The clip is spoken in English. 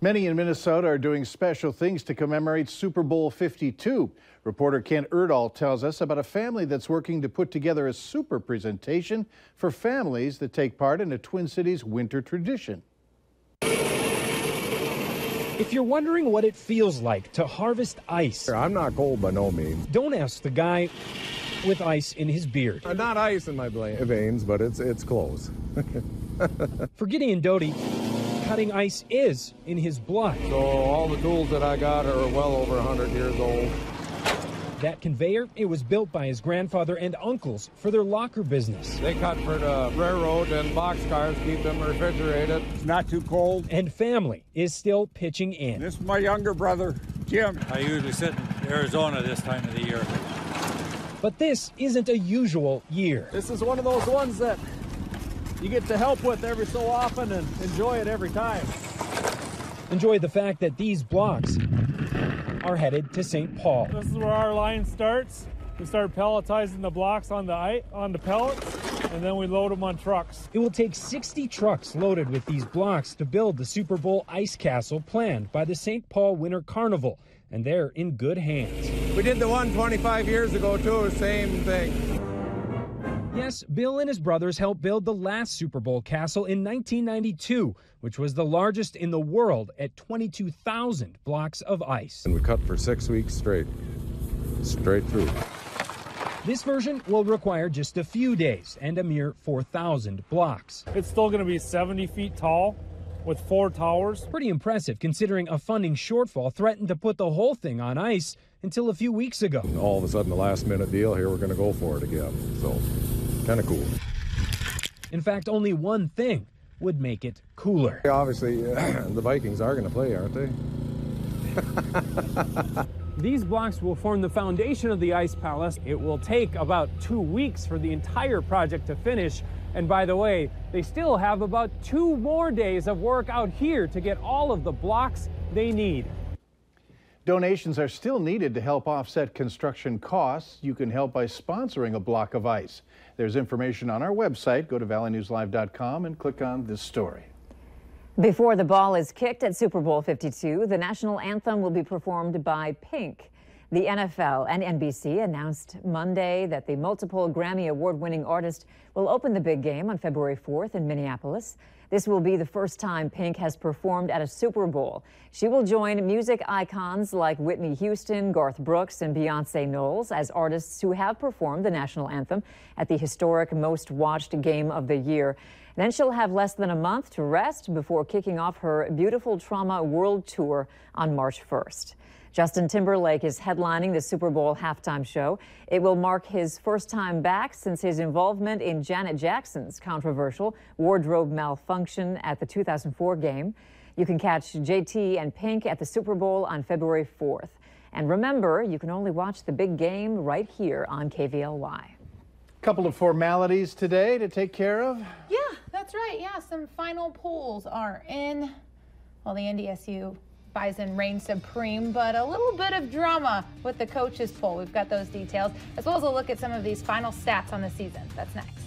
Many in Minnesota are doing special things to commemorate Super Bowl 52. Reporter Kent Erdahl tells us about a family that's working to put together a super presentation for families that take part in a Twin Cities winter tradition. If you're wondering what it feels like to harvest ice, I'm not cold by no means. don't ask the guy with ice in his beard. Not ice in my veins, but it's close. For Gideon Doty, cutting ice is in his blood. So all the tools that I got are well over 100 years old. That conveyor, it was built by his grandfather and uncles for their locker business. They cut for the railroad and boxcars, keep them refrigerated. It's not too cold. And family is still pitching in. This is my younger brother, Jim. I usually sit in Arizona this time of the year. But this isn't a usual year. This is one of those ones that you get to help with every so often and enjoy it every time. Enjoy the fact that these blocks are headed to St. Paul. This is where our line starts. We start pelletizing the blocks on the pellets, and then we load them on trucks. It will take 60 trucks loaded with these blocks to build the Super Bowl ice castle planned by the St. Paul Winter Carnival, and they're in good hands. We did the one 25 years ago, too, same thing. Yes, Bill and his brothers helped build the last Super Bowl castle in 1992, which was the largest in the world at 22,000 blocks of ice. And we cut for 6 weeks straight through. This version will require just a few days and a mere 4,000 blocks. It's still going to be 70 feet tall with 4 towers. Pretty impressive considering a funding shortfall threatened to put the whole thing on ice until a few weeks ago. And all of a sudden, the last-minute deal, here we're going to go for it again. So, kind of cool. In fact, only one thing would make it cooler. Obviously, the Vikings are going to play, aren't they? These blocks will form the foundation of the Ice Palace. It will take about 2 weeks for the entire project to finish. And by the way, they still have about 2 more days of work out here to get all of the blocks they need. Donations are still needed to help offset construction costs. You can help by sponsoring a block of ice. There's information on our website. Go to valleynewslive.com and click on this story. Before the ball is kicked at Super Bowl 52, the national anthem will be performed by Pink. The NFL and NBC announced Monday that the multiple Grammy Award-winning artist will open the big game on February 4th in Minneapolis. This will be the first time Pink has performed at a Super Bowl. She will join music icons like Whitney Houston, Garth Brooks, and Beyonce Knowles as artists who have performed the national anthem at the historic most-watched game of the year. Then she'll have less than a month to rest before kicking off her Beautiful Trauma World Tour on March 1st. Justin Timberlake is headlining the Super Bowl halftime show. It will mark his first time back since his involvement in Janet Jackson's controversial wardrobe malfunction at the 2004 game. You can catch JT and Pink at the Super Bowl on February 4th. And remember, you can only watch the big game right here on KVLY. Couple of formalities today to take care of. Yeah, that's right. Yeah, some final polls are in. Well, the NDSU Bison reign supreme, but a little bit of drama with the coaches poll. We've got those details, as well as a look at some of these final stats on the season. That's next.